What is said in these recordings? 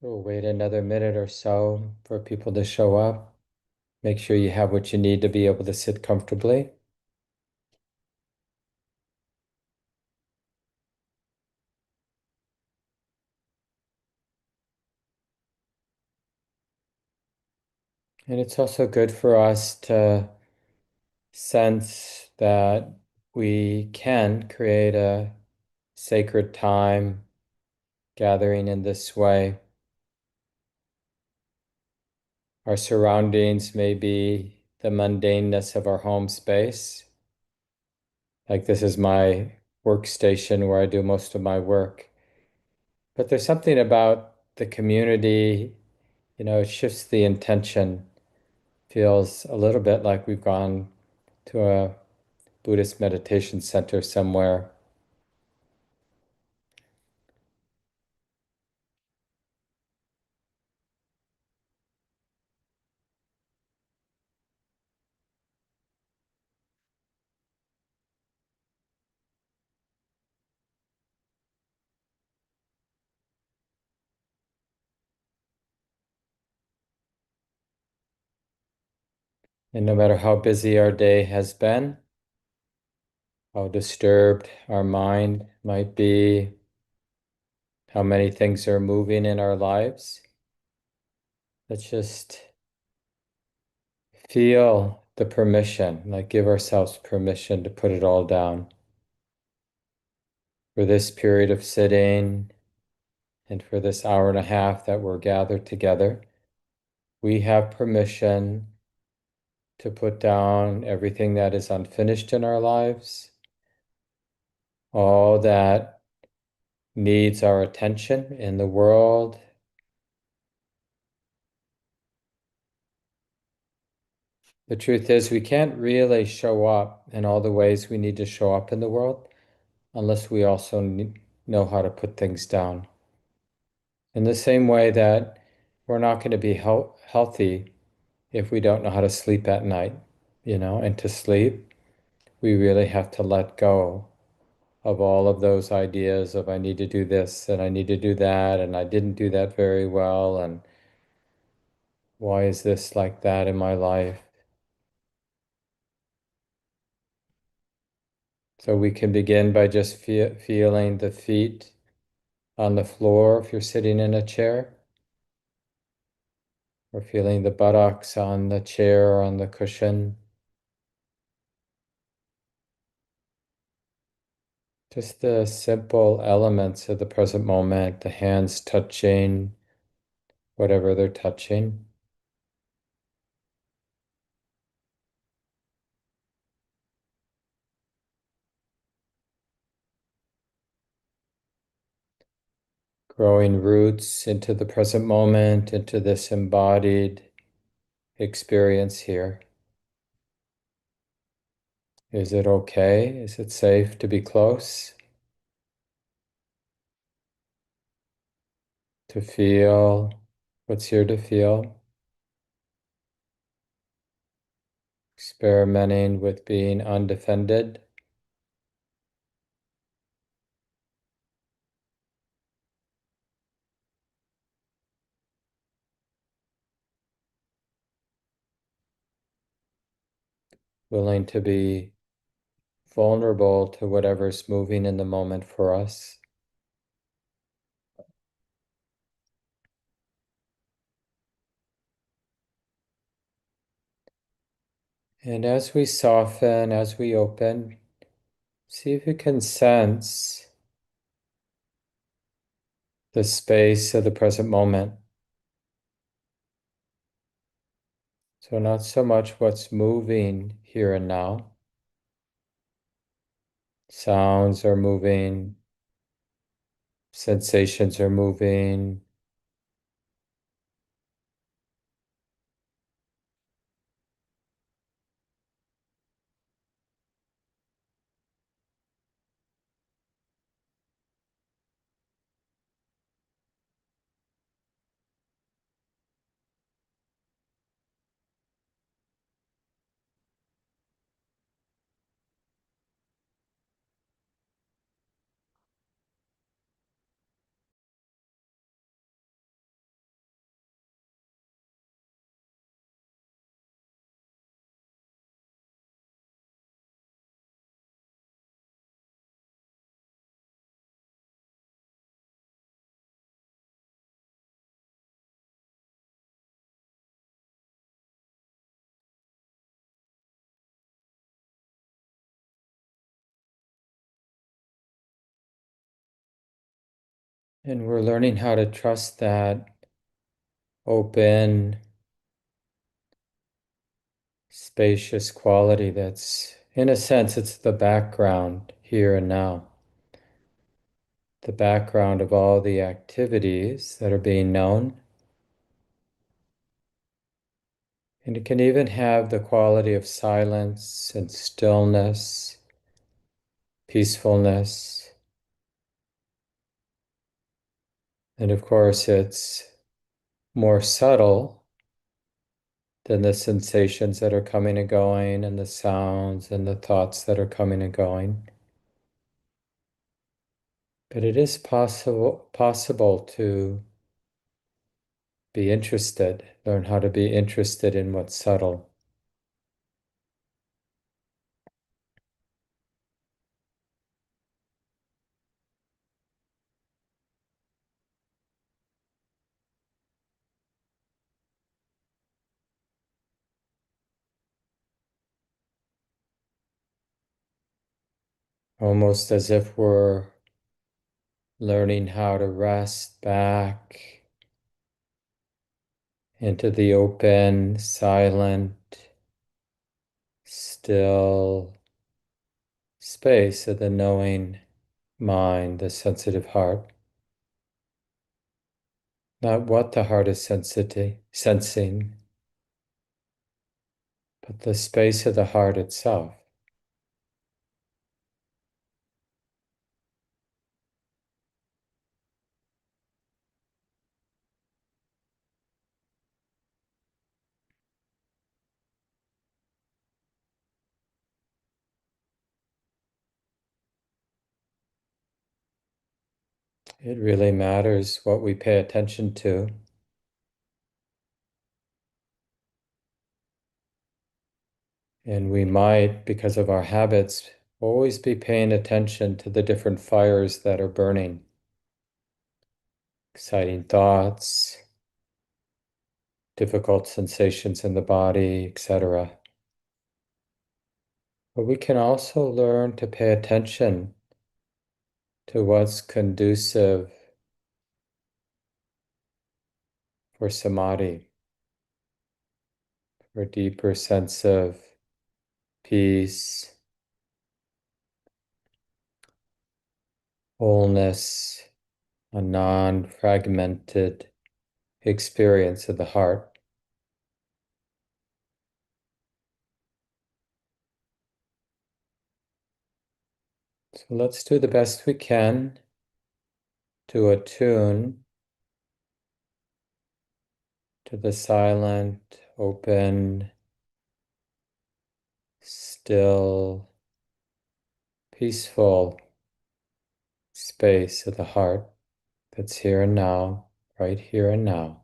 We'll wait another minute or so for people to show up. Make sure you have what you need to be able to sit comfortably. And it's also good for us to sense that we can create a sacred time gathering in this way. Our surroundings may be the mundaneness of our home space. Like this is my workstation where I do most of my work. But there's something about the community, it shifts the intention. Feels a little bit like we've gone to a Buddhist meditation center somewhere. And no matter how busy our day has been, how disturbed our mind might be, how many things are moving in our lives, let's just feel the permission, like give ourselves permission to put it all down. For this period of sitting and for this hour and a half that we're gathered together, we have permission to put down everything that is unfinished in our lives, all that needs our attention in the world. The truth is, we can't really show up in all the ways we need to show up in the world unless we also know how to put things down. In the same way that we're not going to be healthy if we don't know how to sleep at night, and to sleep, we really have to let go of all of those ideas of I need to do this and I need to do that and I didn't do that very well and why is this like that in my life? So we can begin by just feeling the feet on the floor if you're sitting in a chair, or feeling the buttocks on the chair or on the cushion. Just the simple elements of the present moment, the hands touching whatever they're touching. Growing roots into the present moment, into this embodied experience here. Is it okay? Is it safe to be close? To feel what's here to feel? Experimenting with being undefended. Willing to be vulnerable to whatever's moving in the moment for us. And as we soften, as we open, see if you can sense the space of the present moment. So, not so much what's moving here and now. Sounds are moving, sensations are moving, And we're learning how to trust that open, spacious quality that's, in a sense, it's the background here and now. The background of all the activities that are being known. And it can even have the quality of silence and stillness, peacefulness. And of course, it's more subtle than the sensations that are coming and going, and the sounds and the thoughts that are coming and going. But it is possible to be interested, learn how to be interested in what's subtle. Almost as if we're learning how to rest back into the open, silent, still space of the knowing mind, the sensitive heart. Not what the heart is sensing, but the space of the heart itself. It really matters what we pay attention to. And we might, because of our habits, always be paying attention to the different fires that are burning. Exciting thoughts, difficult sensations in the body, etc. But we can also learn to pay attention to what's conducive for samadhi, for a deeper sense of peace, wholeness, a non-fragmented experience of the heart. So let's do the best we can to attune to the silent, open, still, peaceful space of the heart that's here and now, right here and now.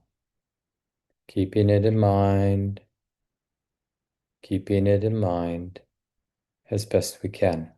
Keeping it in mind, keeping it in mind as best we can.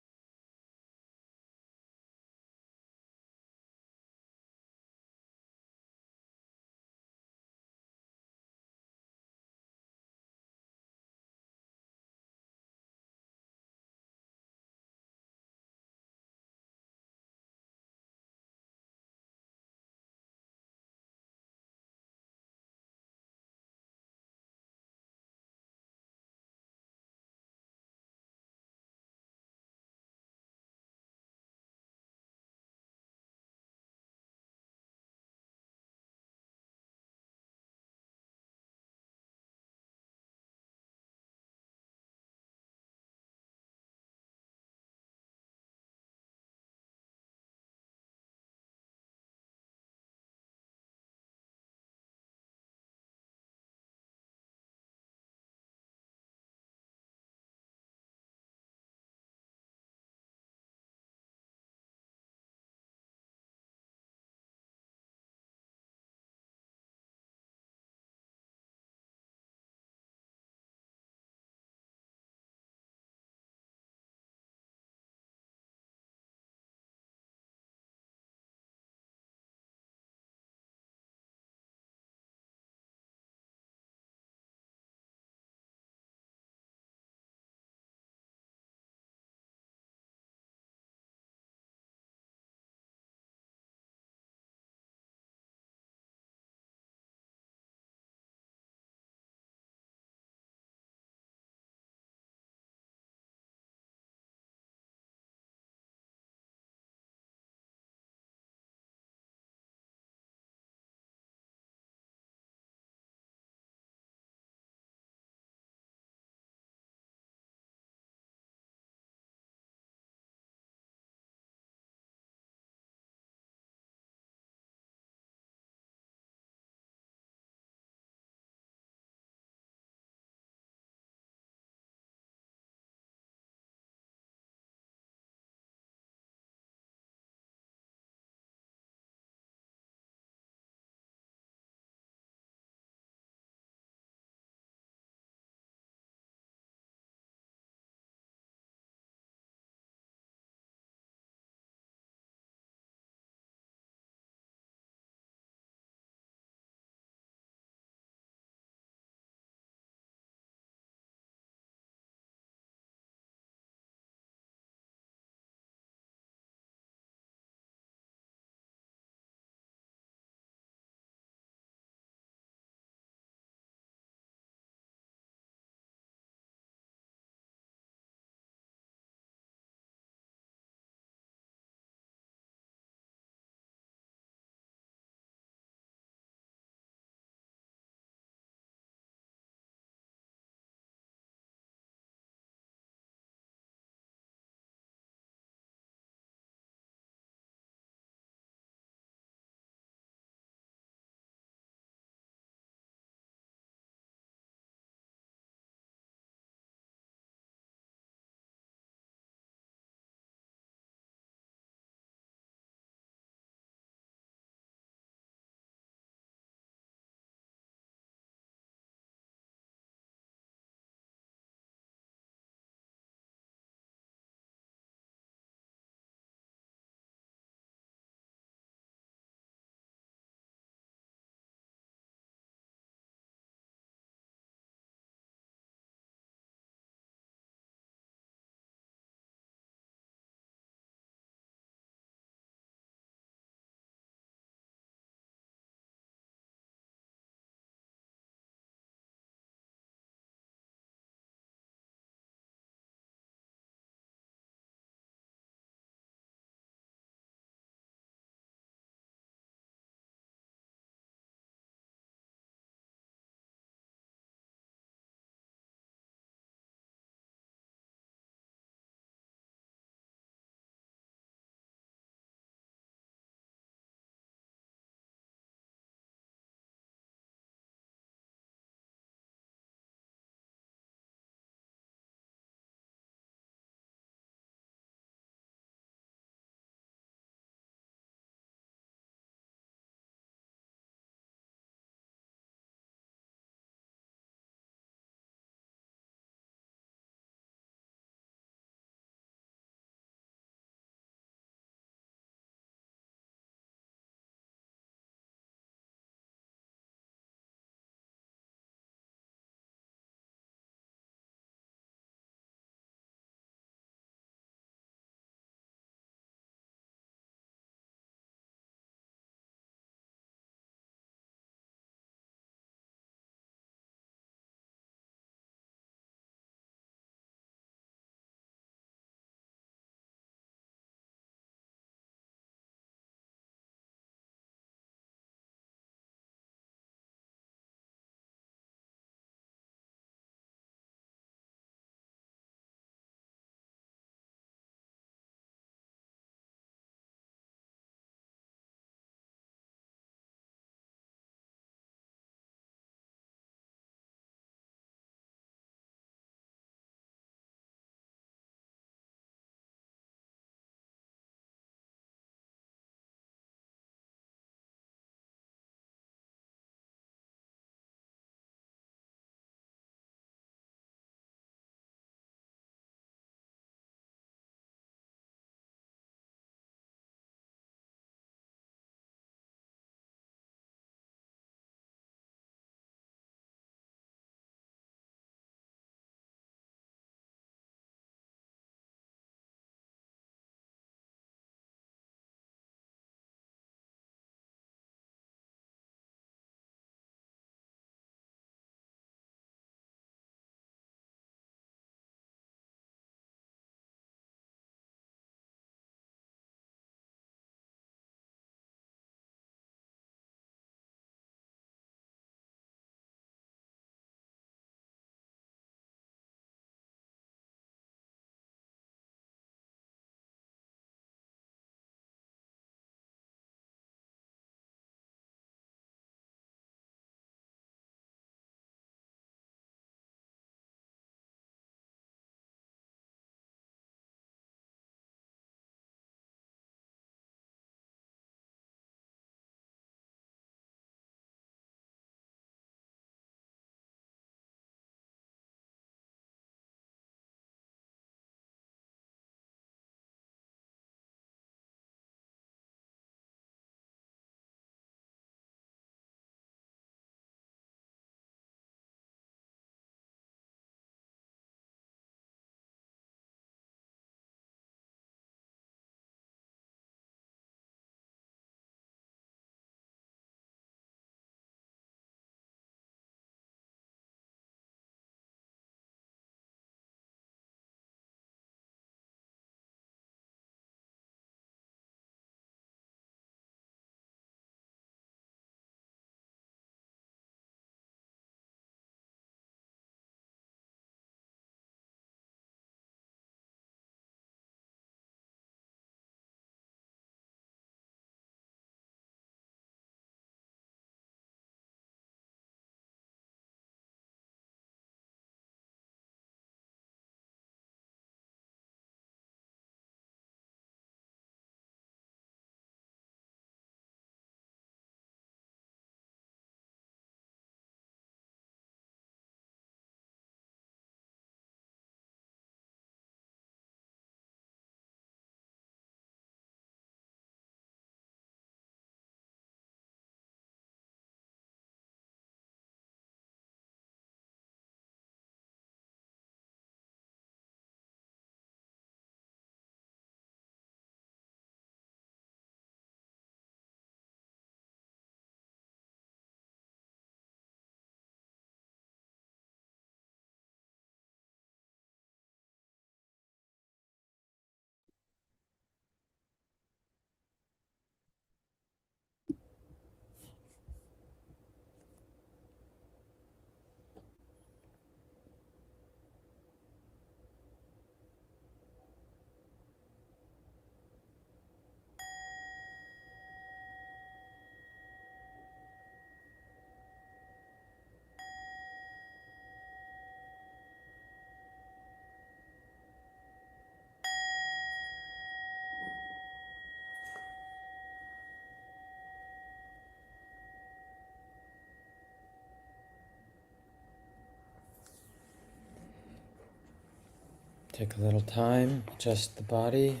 Take a little time, adjust the body.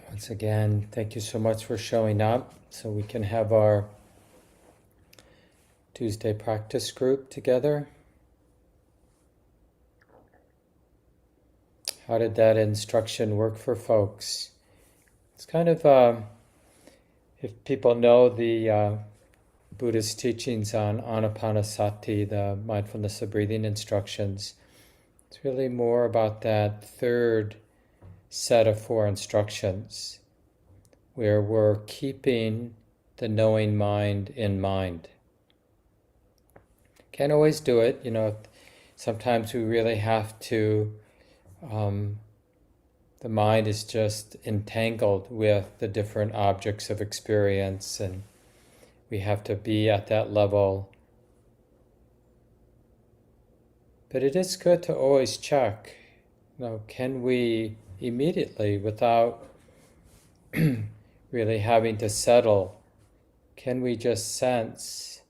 Once again, thank you so much for showing up so we can have our Tuesday practice group together. How did that instruction work for folks? It's kind of, if people know the Buddhist teachings on Anapanasati, the mindfulness of breathing instructions, it's really more about that third set of 4 instructions where we're keeping the knowing mind in mind. Can't always do it, sometimes we really have to, the mind is just entangled with the different objects of experience, and we have to be at that level. But it is good to always check, can we immediately, without really having to settle, can we just sense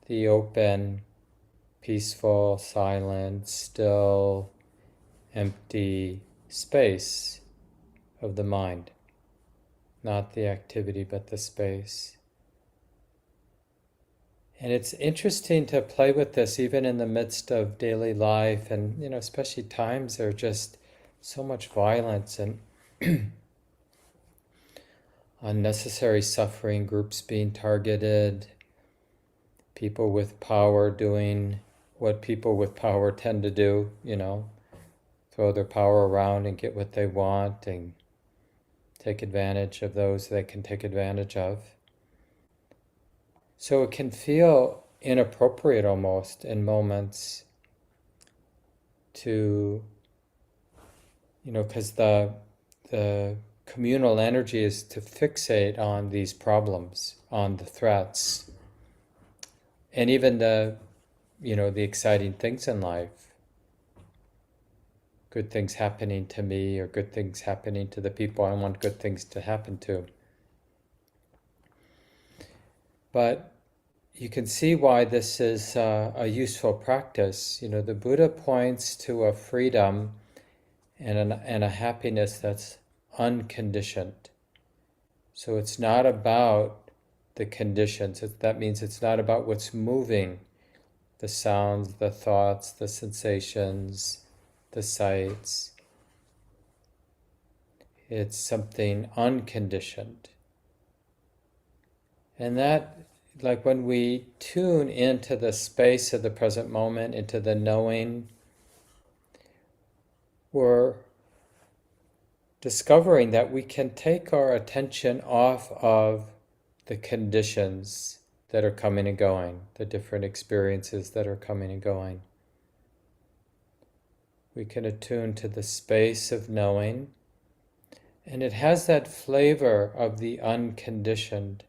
the open, peaceful, silent, still, empty space of the mind? Not the activity, but the space. And it's interesting to play with this even in the midst of daily life, and especially times there are just so much violence and unnecessary suffering, groups being targeted, people with power doing what people with power tend to do, throw their power around and get what they want and take advantage of those they can take advantage of. So it can feel inappropriate almost in moments to, because the communal energy is to fixate on these problems, on the threats, and even the exciting things in life. Good things happening to me, or good things happening to the people I want good things to happen to. But you can see why this is a useful practice. The Buddha points to a freedom and a happiness that's unconditioned. So it's not about the conditions. That means it's not about what's moving, the sounds, the thoughts, the sensations, the sights. It's something unconditioned. And that, like when we tune into the space of the present moment, into the knowing, we're discovering that we can take our attention off of the conditions that are coming and going, the different experiences that are coming and going. We can attune to the space of knowing, and it has that flavor of the unconditioned,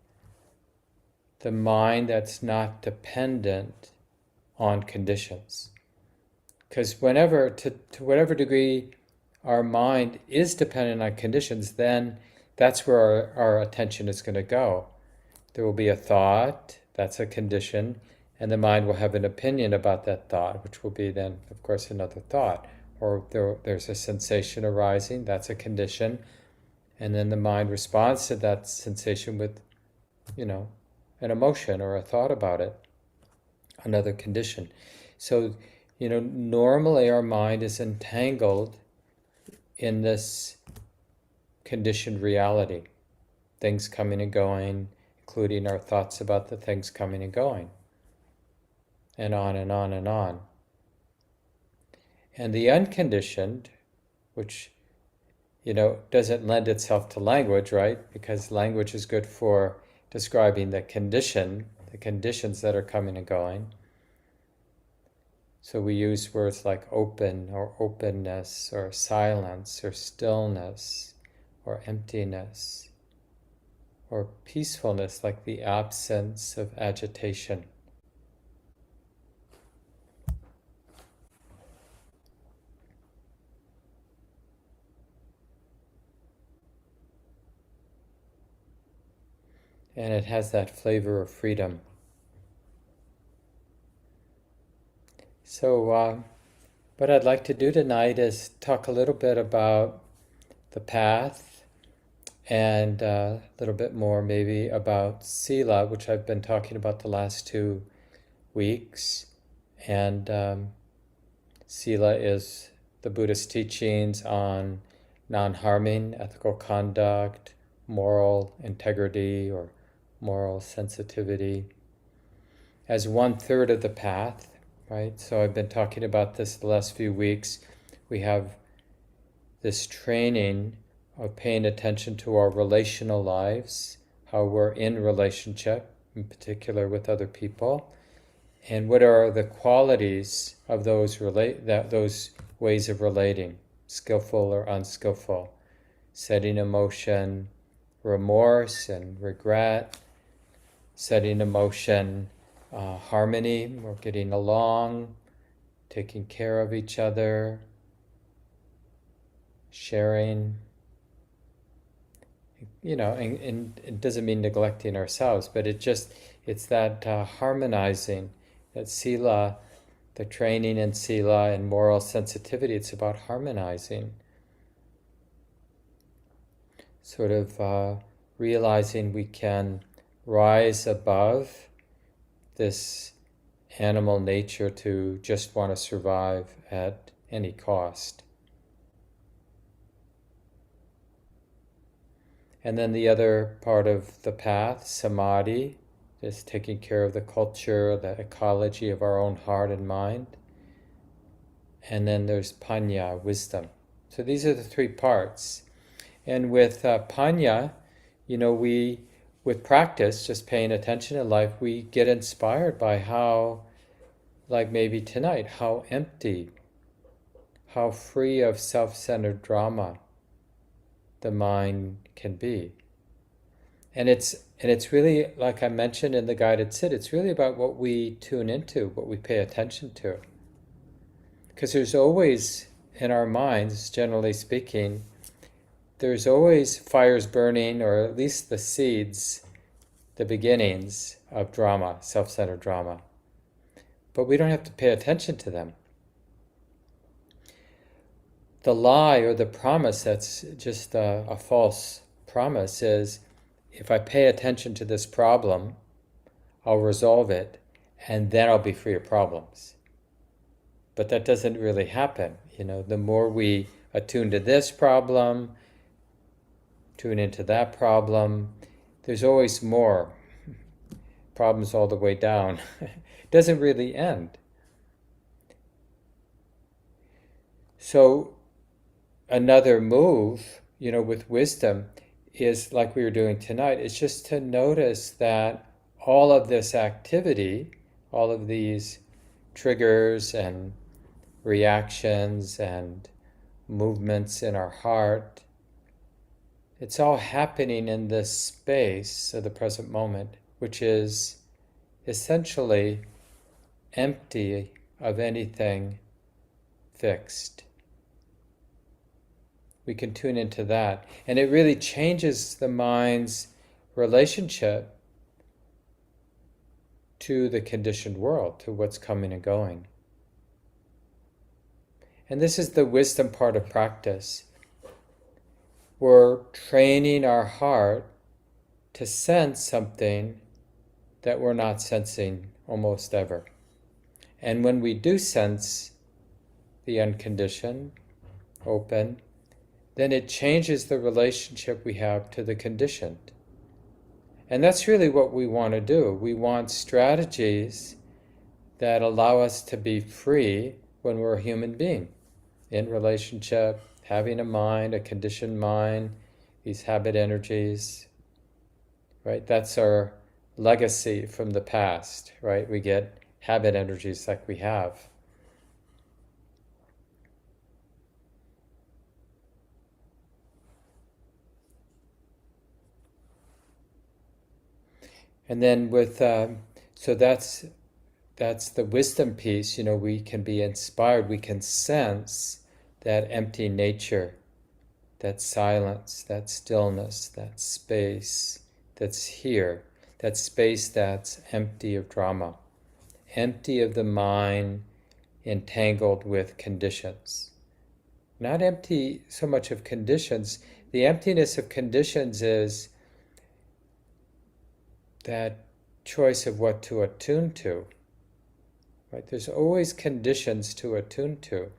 the mind that's not dependent on conditions. Because whenever, to whatever degree our mind is dependent on conditions, then that's where our attention is going to go. There will be a thought, that's a condition, and the mind will have an opinion about that thought, which will be then, of course, another thought. Or there's a sensation arising, that's a condition, and then the mind responds to that sensation with, an emotion or a thought about it, another condition. So, normally our mind is entangled in this conditioned reality, things coming and going, including our thoughts about the things coming and going, and on and on and on. And the unconditioned, which, doesn't lend itself to language, right? Because language is good for describing the conditions that are coming and going. So we use words like open, or openness, or silence, or stillness, or emptiness, or peacefulness, like the absence of agitation. and it has that flavor of freedom. So, what I'd like to do tonight is talk a little bit about the path and a little bit more maybe about Sila, which I've been talking about the last 2 weeks. And Sila is the Buddhist teachings on non-harming, ethical conduct, moral integrity, or moral sensitivity, as 1/3 of the path, right? So I've been talking about this the last few weeks. We have this training of paying attention to our relational lives, how we're in relationship, in particular with other people, and what are the qualities of those ways of relating, skillful or unskillful, setting emotion, remorse and regret, setting emotion, harmony, we're getting along, taking care of each other, sharing, and it doesn't mean neglecting ourselves, but it's that harmonizing, that sila, the training in sila and moral sensitivity. It's about harmonizing, sort of realizing we can rise above this animal nature to just want to survive at any cost. And then the other part of the path, samadhi, is taking care of the culture, the ecology of our own heart and mind. And then there's panya, wisdom. So these are the 3 parts. And with panya, with practice, just paying attention in life, we get inspired by how, like maybe tonight, how empty, how free of self-centered drama the mind can be. And it's really, like I mentioned in the guided sit, it's really about what we tune into, what we pay attention to. Because there's always, in our minds, generally speaking, there's always fires burning, or at least the seeds, the beginnings of drama, self-centered drama. But we don't have to pay attention to them. The lie or the promise that's just a false promise is, if I pay attention to this problem, I'll resolve it, and then I'll be free of problems. But that doesn't really happen. The more we attune to this problem, tune into that problem, there's always more problems all the way down. It doesn't really end. So another move, with wisdom is, like we were doing tonight, is just to notice that all of this activity, all of these triggers and reactions and movements in our heart, it's all happening in this space of the present moment, which is essentially empty of anything fixed. We can tune into that. And it really changes the mind's relationship to the conditioned world, to what's coming and going. And this is the wisdom part of practice. We're training our heart to sense something that we're not sensing almost ever. And when we do sense the unconditioned, open, then it changes the relationship we have to the conditioned. And that's really what we want to do. We want strategies that allow us to be free when we're a human being, in relationship, having a mind, a conditioned mind, these habit energies, right? That's our legacy from the past, right? We get habit energies like we have. And then so that's the wisdom piece. We can be inspired. We can sense that empty nature, that silence, that stillness, that space that's here, that space that's empty of drama, empty of the mind entangled with conditions. Not empty so much of conditions. The emptiness of conditions is that choice of what to attune to. Right? There's always conditions to attune to.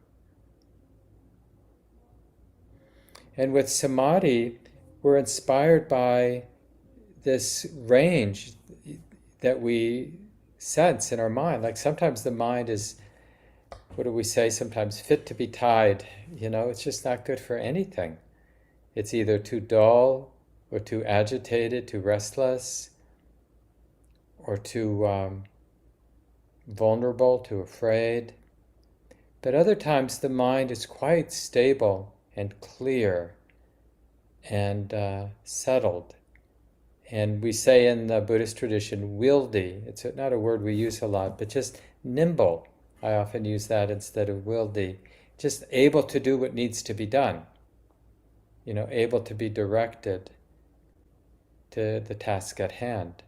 And with samadhi, we're inspired by this range that we sense in our mind. Like sometimes the mind is, what do we say sometimes, fit to be tied. It's just not good for anything. It's either too dull or too agitated, too restless, or too vulnerable, too afraid. But other times the mind is quite stable and clear and settled. And we say in the Buddhist tradition, wieldy. It's not a word we use a lot, but just nimble. I often use that instead of wieldy. Just able to do what needs to be done. Able to be directed to the task at hand.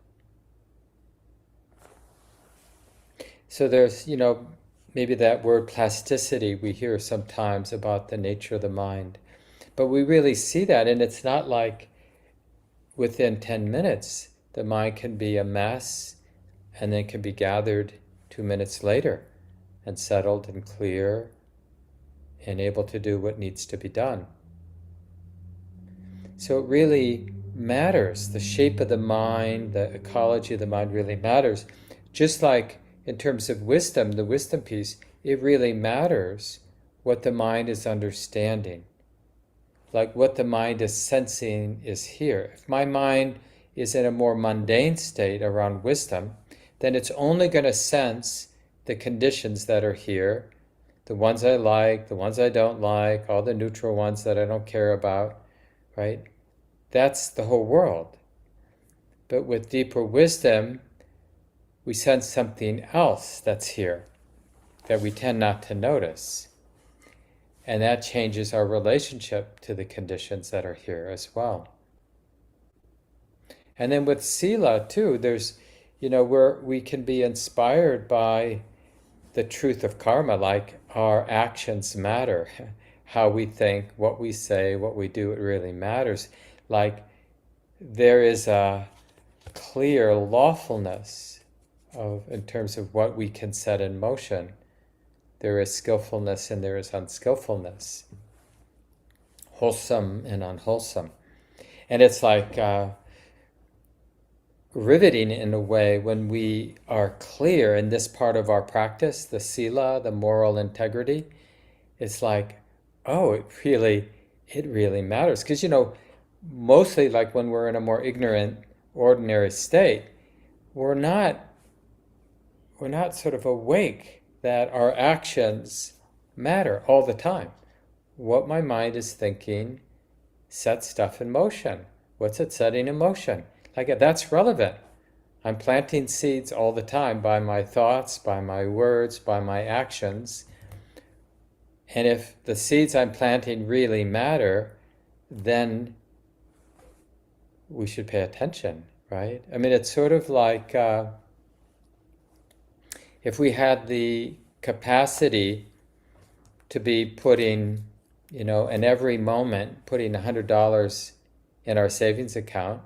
So there's, maybe that word plasticity we hear sometimes about the nature of the mind. But we really see that, and it's not like within 10 minutes the mind can be a mess and then can be gathered 2 minutes later and settled and clear and able to do what needs to be done. So it really matters. The shape of the mind, the ecology of the mind really matters. Just like in terms of wisdom, the wisdom piece, it really matters what the mind is understanding. Like what the mind is sensing is here. If my mind is in a more mundane state around wisdom, then it's only going to sense the conditions that are here, the ones I like, the ones I don't like, all the neutral ones that I don't care about, right? That's the whole world. But with deeper wisdom, we sense something else that's here that we tend not to notice. And that changes our relationship to the conditions that are here as well. And then with sila too, there's, where we can be inspired by the truth of karma, like our actions matter. How we think, what we say, what we do, it really matters. Like there is a clear lawfulness in terms of what we can set in motion. There is skillfulness and there is unskillfulness, wholesome and unwholesome. And it's like riveting in a way when we are clear in this part of our practice, the sila, the moral integrity. It's like, oh, it really matters. Because, mostly like when we're in a more ignorant, ordinary state, we're not sort of awake that our actions matter all the time. What my mind is thinking sets stuff in motion. What's it setting in motion? Like that's relevant. I'm planting seeds all the time by my thoughts, by my words, by my actions. And if the seeds I'm planting really matter, then we should pay attention, right? I mean, it's sort of like if we had the capacity to be putting, in every moment, putting $100 in our savings account,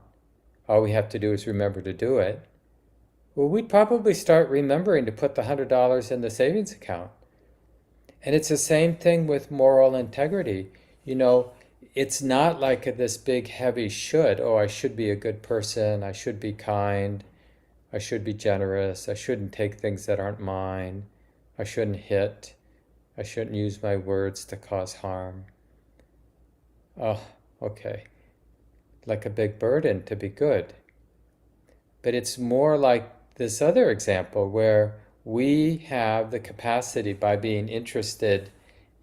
all we have to do is remember to do it. Well, we'd probably start remembering to put the $100 in the savings account. And it's the same thing with moral integrity. It's not like this big heavy should. Oh, I should be a good person. I should be kind. I should be generous. I shouldn't take things that aren't mine. I shouldn't hit. I shouldn't use my words to cause harm. Oh, okay. Like a big burden to be good. But it's more like this other example where we have the capacity by being interested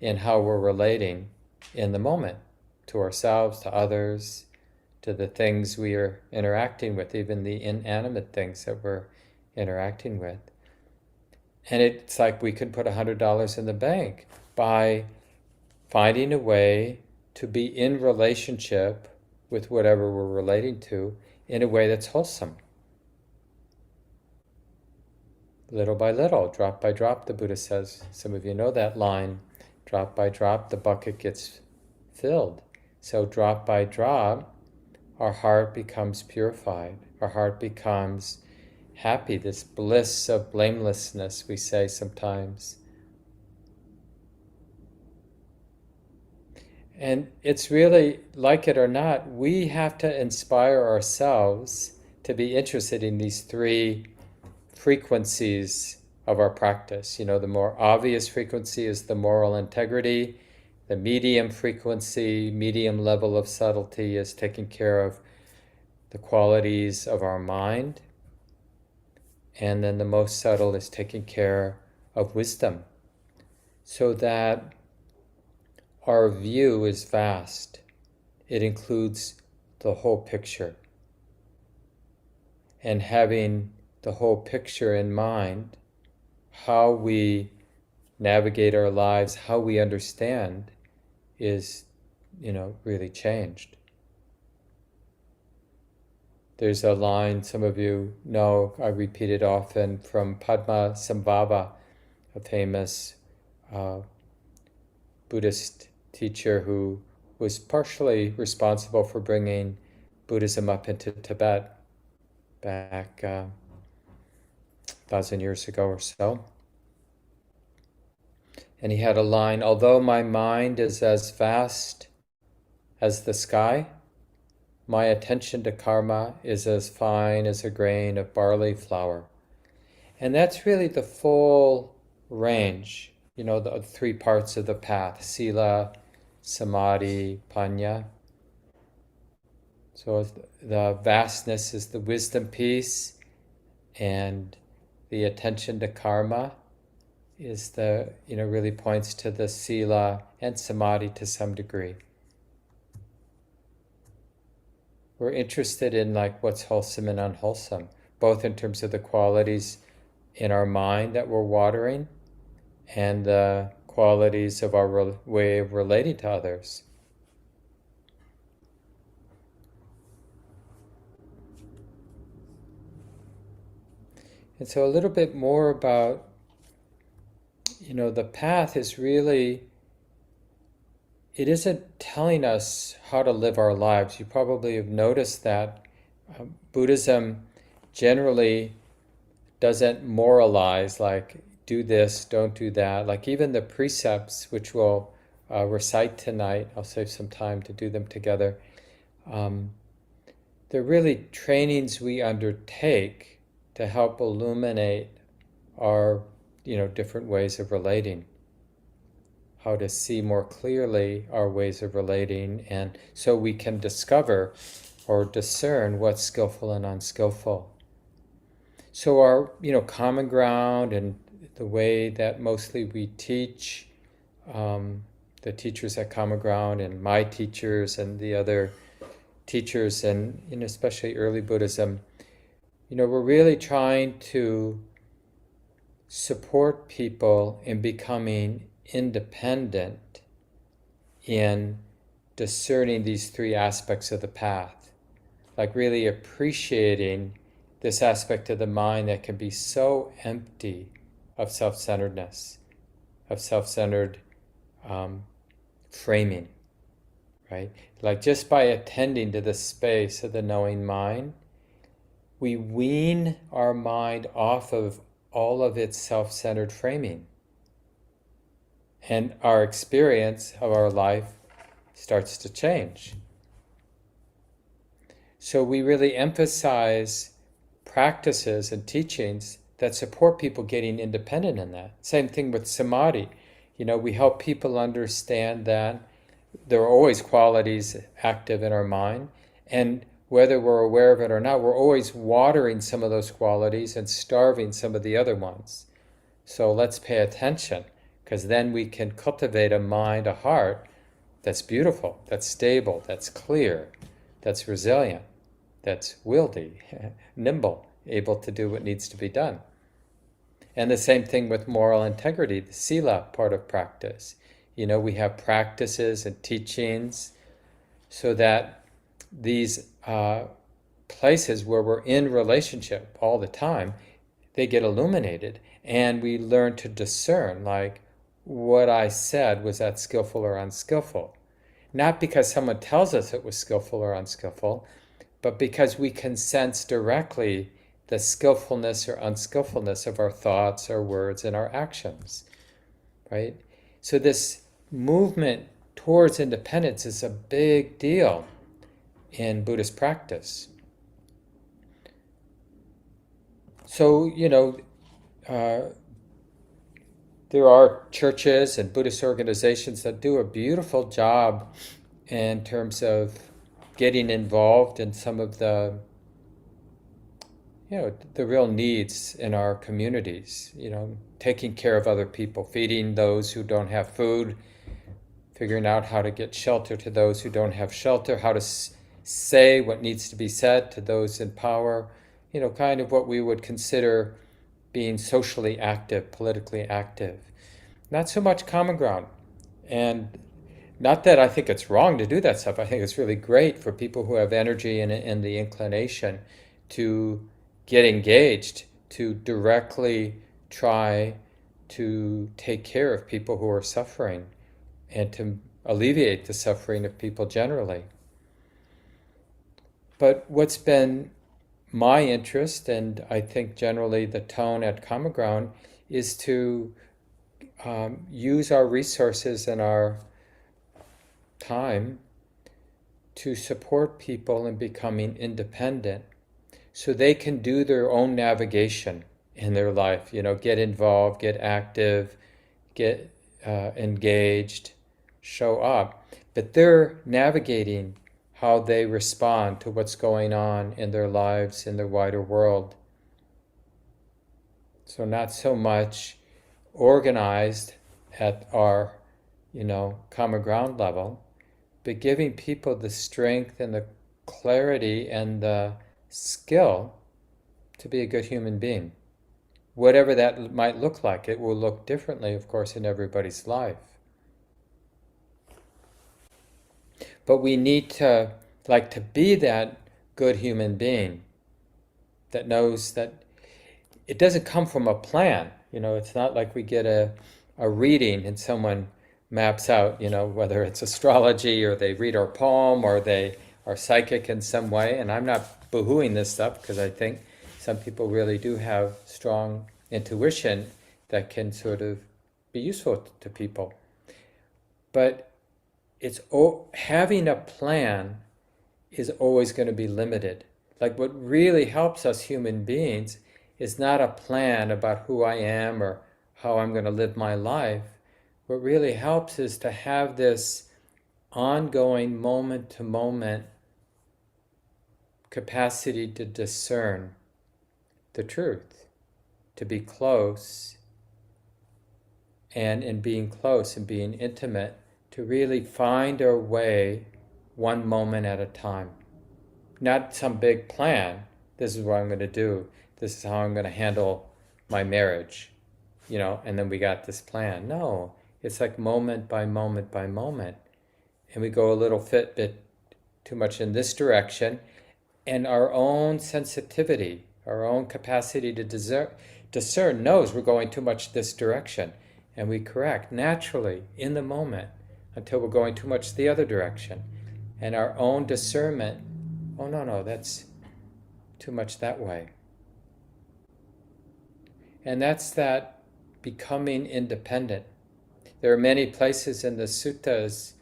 in how we're relating in the moment to ourselves, to others, to the things we are interacting with, even the inanimate things that we're interacting with. And it's like we could put $100 in the bank by finding a way to be in relationship with whatever we're relating to in a way that's wholesome. Little by little, drop by drop, the Buddha says. Some of you know that line. Drop by drop, the bucket gets filled. So drop by drop, our heart becomes purified. Our heart becomes happy, this bliss of blamelessness, we say sometimes. And it's really, like it or not, we have to inspire ourselves to be interested in these three frequencies of our practice. The more obvious frequency is the moral integrity. The medium frequency, medium level of subtlety is taking care of the qualities of our mind. And then the most subtle is taking care of wisdom, so that our view is vast. It includes the whole picture. And having the whole picture in mind, how we navigate our lives, how we understand, is, really changed. There's a line some of you know, I repeat it often, from Padmasambhava, a famous Buddhist teacher who was partially responsible for bringing Buddhism up into Tibet back 1,000 years ago or so. And he had a line, although my mind is as vast as the sky, my attention to karma is as fine as a grain of barley flour. And that's really the full range, the three parts of the path: sila, samadhi, panya. So the vastness is the wisdom piece, and the attention to karma is really points to the sila and samadhi to some degree. We're interested in what's wholesome and unwholesome, both in terms of the qualities in our mind that we're watering and the qualities of our way of relating to others. And so a little bit more about, the path is really, it isn't telling us how to live our lives. You probably have noticed that Buddhism generally doesn't moralize, do this, don't do that. Even the precepts, which we'll recite tonight, I'll save some time to do them together. They're really trainings we undertake to help illuminate our, different ways of relating, how to see more clearly our ways of relating, and so we can discover or discern what's skillful and unskillful. So our, common ground and the way that mostly we teach, the teachers at Common Ground and my teachers and the other teachers, and especially early Buddhism, we're really trying to support people in becoming independent in discerning these three aspects of the path, really appreciating this aspect of the mind that can be so empty of self-centeredness, of self-centered framing, right? Just by attending to the space of the knowing mind, we wean our mind off of all of its self-centered framing. And our experience of our life starts to change. So we really emphasize practices and teachings that support people getting independent in that. Same thing with samadhi. We help people understand that there are always qualities active in our mind, and whether we're aware of it or not, we're always watering some of those qualities and starving some of the other ones. So let's pay attention, because then we can cultivate a mind, a heart that's beautiful, that's stable, that's clear, that's resilient, that's wieldy, nimble, able to do what needs to be done. And the same thing with moral integrity, the sila part of practice. We have practices and teachings so that these places where we're in relationship all the time, they get illuminated, and we learn to discern, like, what I said, was that skillful or unskillful? Not because someone tells us it was skillful or unskillful, but because we can sense directly the skillfulness or unskillfulness of our thoughts, our words, and our actions, right? So this movement towards independence is a big deal in Buddhist practice. So, there are churches and Buddhist organizations that do a beautiful job in terms of getting involved in some of the real needs in our communities, taking care of other people, feeding those who don't have food, figuring out how to get shelter to those who don't have shelter, how to say what needs to be said to those in power, kind of what we would consider being socially active, politically active. Not so much common ground. And not that I think it's wrong to do that stuff. I think it's really great for people who have energy and the inclination to get engaged, to directly try to take care of people who are suffering and to alleviate the suffering of people generally. But what's been my interest, and I think generally the tone at Common Ground, is to use our resources and our time to support people in becoming independent so they can do their own navigation in their life, get involved, get active, get engaged, show up. But they're navigating how they respond to what's going on in their lives, in their wider world. So not so much organized at our, common ground level, but giving people the strength and the clarity and the skill to be a good human being. Whatever that might look like, it will look differently, of course, in everybody's life. But we need to be that good human being that knows that it doesn't come from a plan. It's not like we get a reading and someone maps out, whether it's astrology or they read our poem or they are psychic in some way. And I'm not boo-hooing this stuff because I think some people really do have strong intuition that can sort of be useful to people. But having a plan is always going to be limited. Like, what really helps us human beings is not a plan about who I am or how I'm going to live my life. What really helps is to have this ongoing moment-to-moment capacity to discern the truth, to be close, and in being close and being intimate, to really find our way one moment at a time. Not some big plan. This is what I'm going to do. This is how I'm going to handle my marriage, and then we got this plan. No, it's like moment by moment by moment. And we go a little bit too much in this direction, and our own sensitivity, our own capacity to discern knows we're going too much this direction, and we correct naturally in the moment until we're going too much the other direction. And our own discernment, oh no, that's too much that way. And that's that becoming independent. There are many places in the suttas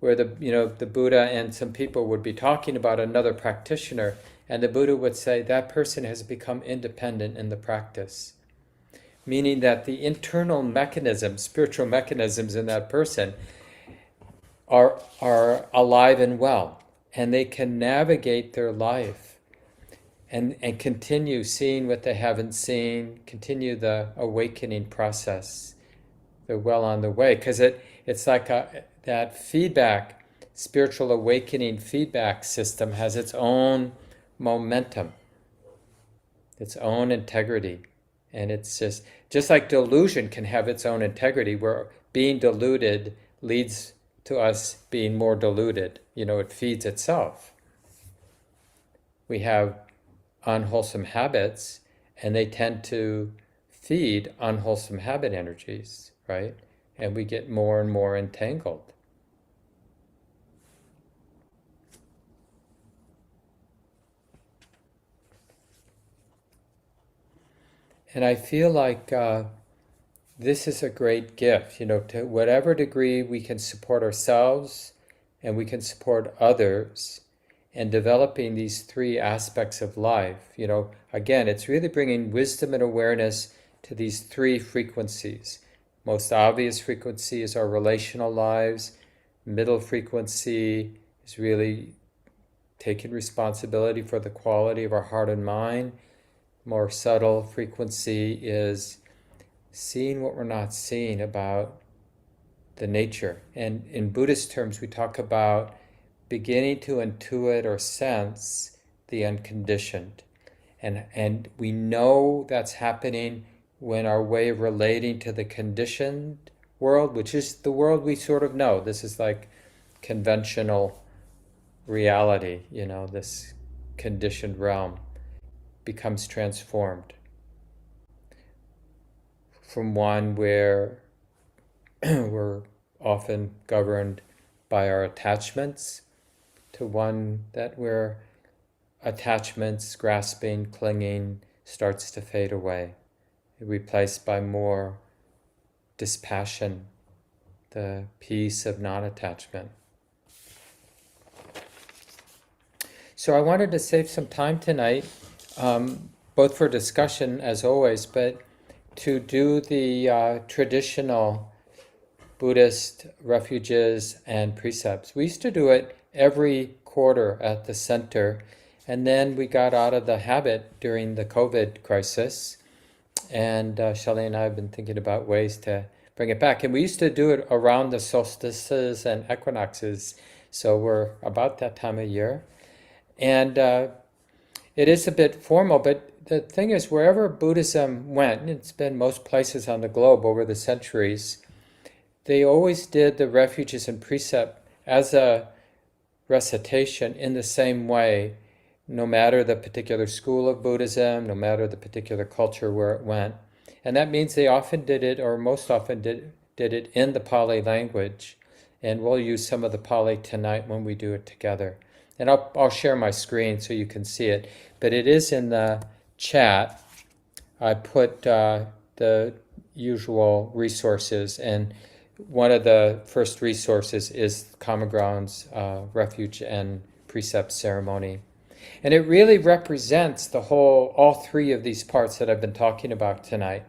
where the Buddha and some people would be talking about another practitioner, and the Buddha would say that person has become independent in the practice. Meaning that the internal mechanisms, spiritual mechanisms in that person are alive and well, and they can navigate their life and continue seeing what they haven't seen, continue the awakening process. They're well on the way, because it's like that feedback, spiritual awakening feedback system has its own momentum, its own integrity. And it's just like delusion can have its own integrity, where being deluded leads to us being more deluded. It feeds itself. we have unwholesome habits, and they tend to feed unwholesome habit energies, right? And we get more and more entangled. And I feel like this is a great gift, to whatever degree we can support ourselves and we can support others and developing these three aspects of life. Again, it's really bringing wisdom and awareness to these three frequencies. Most obvious frequency is our relational lives. Middle frequency is really taking responsibility for the quality of our heart and mind. More subtle frequency is seeing what we're not seeing about the nature. And in Buddhist terms, we talk about beginning to intuit or sense the unconditioned. And we know that's happening when our way of relating to the conditioned world, which is the world we sort of know. This is like conventional reality, this conditioned realm becomes transformed from one where we're often governed by our attachments to one that where attachments, grasping, clinging starts to fade away, replaced by more dispassion, the peace of non-attachment. So I wanted to save some time tonight, both for discussion as always, but to do the traditional Buddhist refuges and precepts. We used to do it every quarter at the center, and then we got out of the habit during the COVID crisis, and Shelley and I have been thinking about ways to bring it back. And we used to do it around the solstices and equinoxes, so we're about that time of year. And it is a bit formal, but the thing is, wherever Buddhism went, and it's been most places on the globe over the centuries, they always did the refuges and precept as a recitation in the same way, no matter the particular school of Buddhism, no matter the particular culture where it went. And that means they often did it, or most often did it in the Pali language. And we'll use some of the Pali tonight when we do it together. And I'll share my screen so you can see it. But it is in the chat. I put the usual resources, and one of the first resources is Common Ground's Refuge and Precept ceremony. And it really represents all three of these parts that I've been talking about tonight.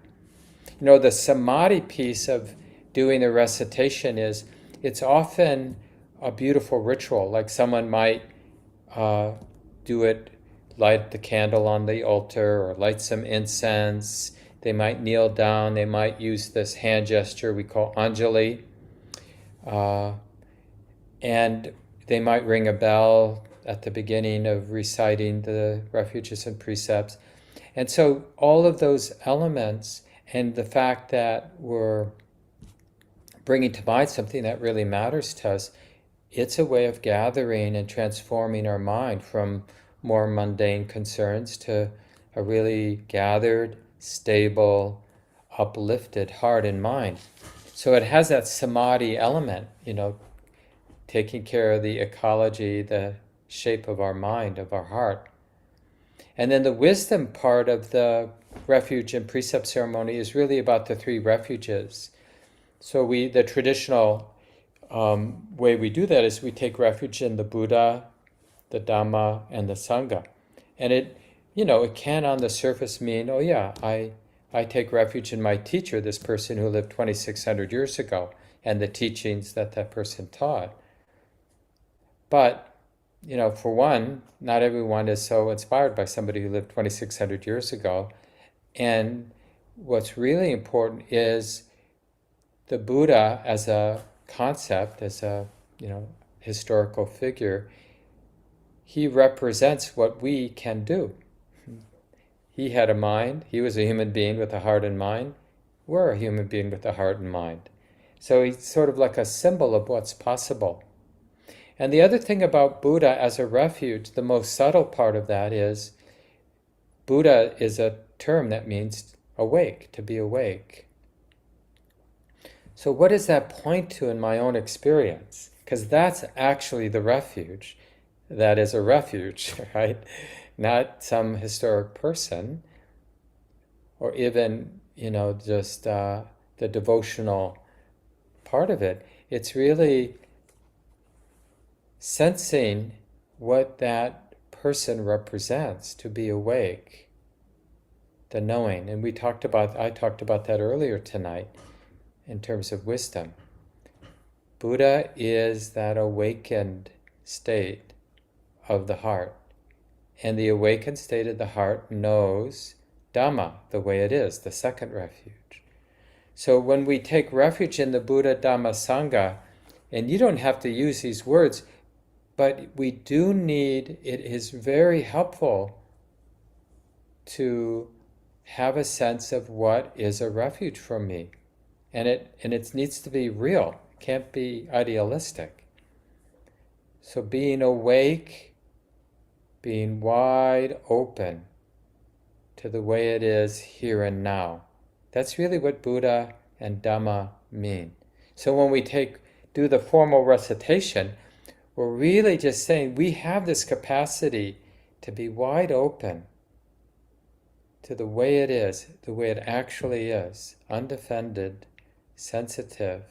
The samadhi piece of doing the recitation it's often a beautiful ritual, like someone might do it, light the candle on the altar or light some incense. They might kneel down. They might use this hand gesture we call Anjali. And they might ring a bell at the beginning of reciting the refuges and precepts. And so all of those elements and the fact that we're bringing to mind something that really matters to us, it's a way of gathering and transforming our mind from more mundane concerns to a really gathered, stable, uplifted heart and mind. So it has that samadhi element, taking care of the ecology, the shape of our mind, of our heart. And then the wisdom part of the refuge and precept ceremony is really about the three refuges. So the traditional way we do that is we take refuge in the Buddha, the Dhamma, and the Sangha. And it can on the surface mean, oh yeah, I take refuge in my teacher, this person who lived 2,600 years ago, and the teachings that person taught. But, for one, not everyone is so inspired by somebody who lived 2,600 years ago. And what's really important is the Buddha as a concept, as a historical figure. He represents what we can do. He had a mind. He was a human being with a heart and mind. We're a human being with a heart and mind. So he's sort of like a symbol of what's possible. And the other thing about Buddha as a refuge, the most subtle part of that is Buddha is a term that means awake, to be awake. So what does that point to in my own experience? Because that's actually the refuge. That is a refuge, right? Not some historic person, or even, just the devotional part of it. It's really sensing what that person represents, to be awake, the knowing. And I talked about that earlier tonight in terms of wisdom. Buddha is that awakened state of the heart. And the awakened state of the heart knows Dhamma the way it is, the second refuge. So when we take refuge in the Buddha, Dhamma, Sangha, and you don't have to use these words, but we do need, it is very helpful to have a sense of what is a refuge for me. And it needs to be real, it can't be idealistic. So being awake, being wide open to the way it is here and now. That's really what Buddha and Dhamma mean. So when we do the formal recitation, we're really just saying we have this capacity to be wide open to the way it is, the way it actually is, undefended, sensitive.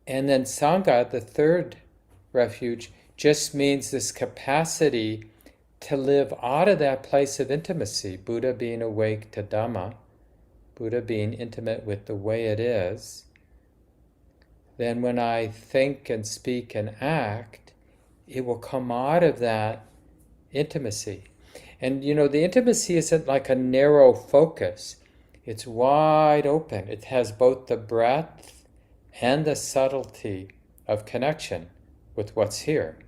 And then Sangha, the third refuge, just means this capacity to live out of that place of intimacy. Buddha being awake to Dhamma, Buddha being intimate with the way it is. Then when I think and speak and act, it will come out of that intimacy. And the intimacy isn't like a narrow focus. It's wide open. It has both the breadth and the subtlety of connection with what's here.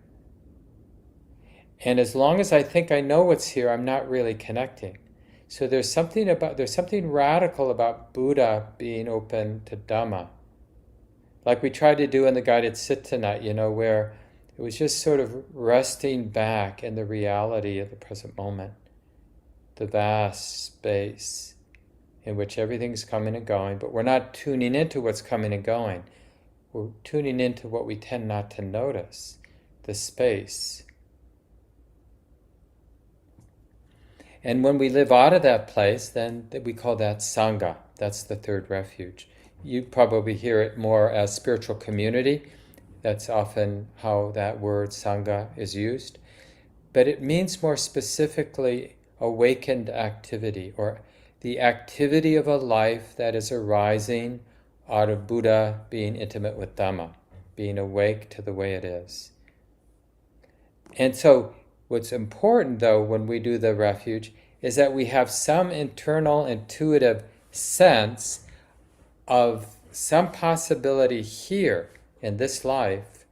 And as long as I think I know what's here, I'm not really connecting. So there's something radical about Buddha being open to Dhamma. Like we tried to do in the guided sit tonight, where it was just sort of resting back in the reality of the present moment, the vast space in which everything's coming and going, but we're not tuning into what's coming and going. We're tuning into what we tend not to notice, the space. And when we live out of that place, then we call that Sangha. That's the third refuge. You probably hear it more as spiritual community. That's often how that word Sangha is used. But it means more specifically awakened activity, or the activity of a life that is arising out of Buddha being intimate with Dhamma, being awake to the way it is. And so what's important, though, when we do the refuge, is that we have some internal intuitive sense of some possibility here in this life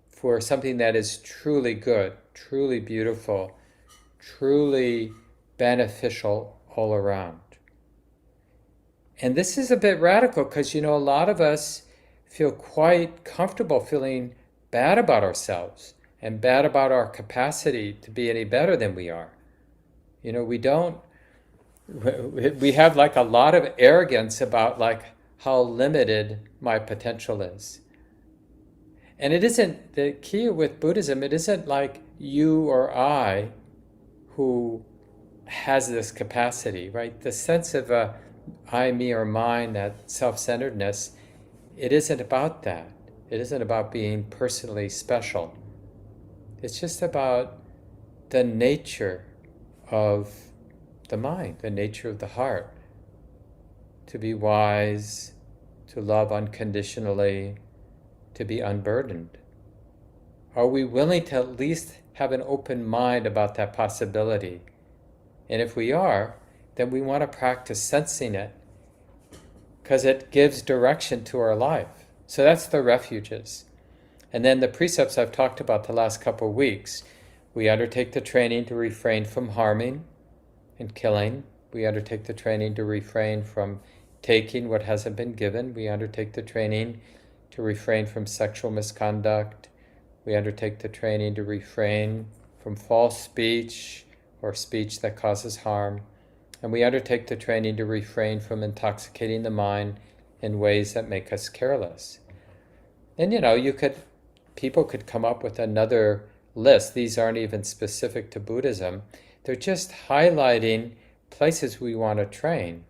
for something that is truly good, truly beautiful, truly beneficial all around. And this is a bit radical because, a lot of us feel quite comfortable feeling bad about ourselves and bad about our capacity to be any better than we are. We have like a lot of arrogance about like how limited my potential is. And it isn't, the key with Buddhism, it isn't like you or I who has this capacity, right? The sense of I, me, or mine, that self-centeredness, it isn't about that. It isn't about being personally special. It's just about the nature of the mind, the nature of the heart, to be wise, to love unconditionally, to be unburdened. Are we willing to at least have an open mind about that possibility? And if we are, then we want to practice sensing it, because it gives direction to our life. So that's the refuges. And then the precepts I've talked about the last couple of weeks. We undertake the training to refrain from harming and killing. We undertake the training to refrain from taking what hasn't been given. We undertake the training to refrain from sexual misconduct. We undertake the training to refrain from false speech or speech that causes harm. And we undertake the training to refrain from intoxicating the mind in ways that make us careless. And people could come up with another list. These aren't even specific to Buddhism. They're just highlighting places we want to train.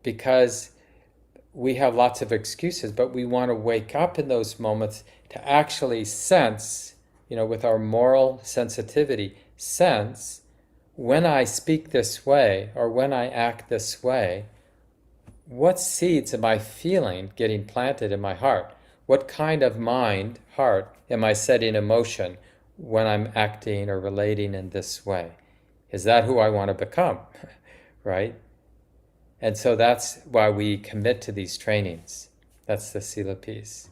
Because we have lots of excuses, but we want to wake up in those moments to actually sense, with our moral sensitivity, sense when I speak this way or when I act this way, what seeds am I feeling getting planted in my heart? What kind of mind, heart, am I setting in motion when I'm acting or relating in this way? Is that who I want to become? Right? And so that's why we commit to these trainings. That's the Sila piece.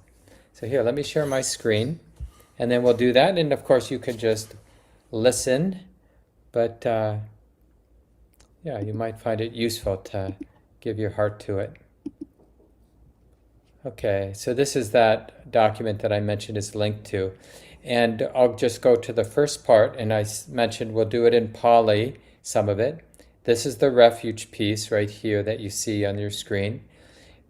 So here, let me share my screen, and then we'll do that. And of course, you can just listen, but you might find it useful to give your heart to it. Okay, so this is that document that I mentioned is linked to. And I'll just go to the first part, and I mentioned we'll do it in Pali, some of it. This is the refuge piece right here that you see on your screen.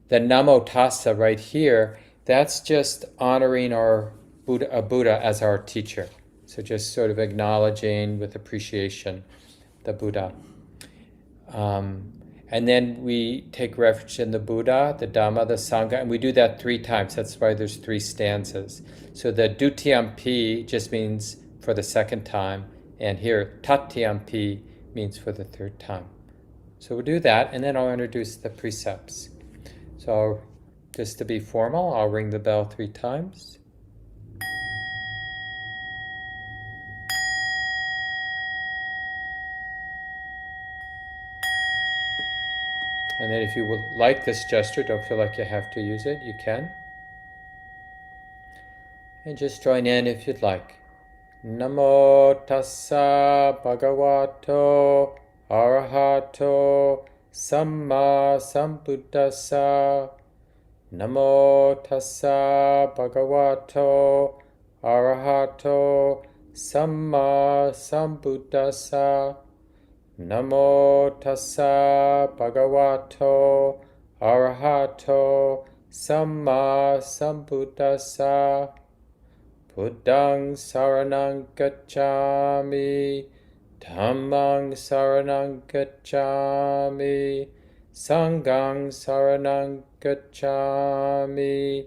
The Namo Tassa right here, that's just honoring our Buddha as our teacher. So just sort of acknowledging with appreciation the Buddha. And then we take refuge in the Buddha, the Dhamma, the Sangha, and we do that 3 times. That's why there's 3 stanzas. So the Dutiyampi just means for the 2nd time, and here Tatyampi means for the 3rd time. So we'll do that, and then I'll introduce the precepts. So just to be formal, I'll ring the bell 3 times. And then if you would like this gesture, don't feel like you have to use it, you can. And just join in if you'd like. Namo tassa bhagavato arahato samma sambuddhassa. Namo tassa bhagavato arahato samma sambuddhassa. Namo tassa bhagavato arahato samma sambuddhassa. Buddhang saranang gacchami, dhammang saranang gacchami, sanghang saranang gacchami,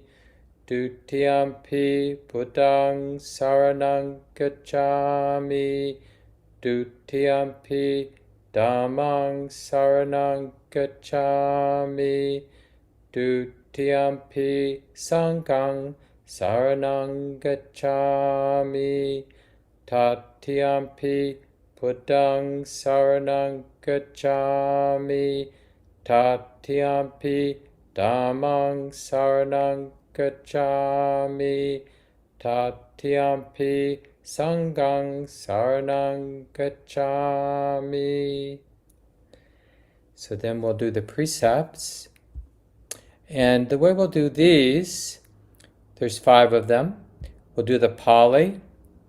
dutiyampi buddhang saranang gacchami, dutiyampi dhammang saranang gacchami, dutiyampi sanghang saranang gacchami, tatyampi buddhang saranang gacchami, tatyampi dhammang saranang gacchami, tatyampi sanghang saranang gacchami. So then we'll do the precepts. And the way we'll do these, there's 5 of them. We'll do the Pali,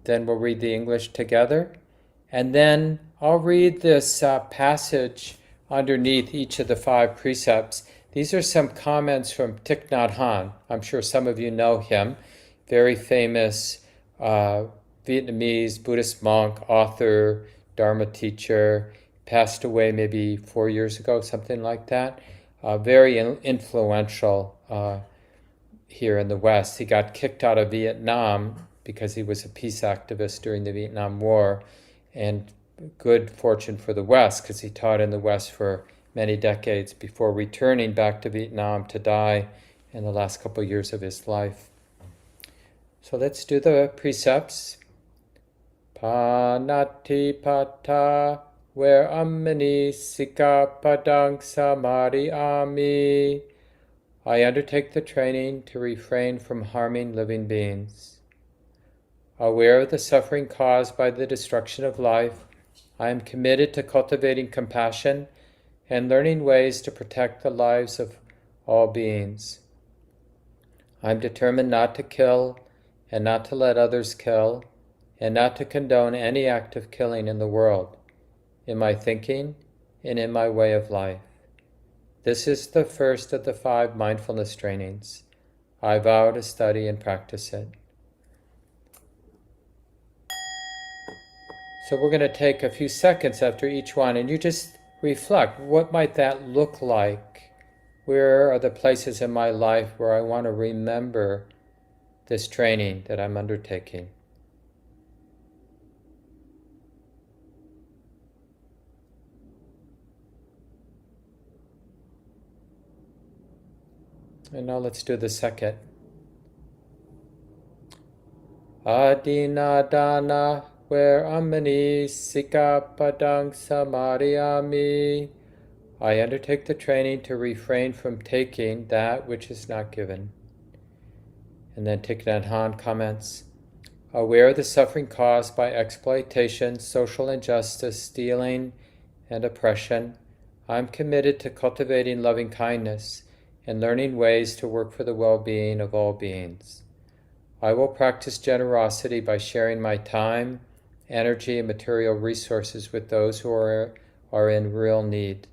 then we'll read the English together, and then I'll read this passage underneath each of the 5 precepts. These are some comments from Thich Nhat Hanh. I'm sure some of you know him. Very famous Vietnamese Buddhist monk, author, Dharma teacher. Passed away maybe 4 years ago, something like that. Very influential here in the West. He got kicked out of Vietnam because he was a peace activist during the Vietnam War, and good fortune for the West because he taught in the West for many decades before returning back to Vietnam to die in the last couple of years of his life. So let's do the precepts. Panatipata where amini sikapadang samadhiyami. I undertake the training to refrain from harming living beings. Aware of the suffering caused by the destruction of life, I am committed to cultivating compassion and learning ways to protect the lives of all beings. I'm determined not to kill and not to let others kill and not to condone any act of killing in the world, in my thinking and in my way of life. This is the first of the 5 mindfulness trainings. I vow to study and practice it. So we're going to take a few seconds after each one and you just reflect, what might that look like? Where are the places in my life where I want to remember this training that I'm undertaking? And now let's do the second. Adinadana, where amani sikapadang samadhiyami. I undertake the training to refrain from taking that which is not given. And then Thich Nhat Hanh comments, aware of the suffering caused by exploitation, social injustice, stealing, and oppression, I'm committed to cultivating loving kindness and learning ways to work for the well-being of all beings. I will practice generosity by sharing my time, energy, and material resources with those who are in real need.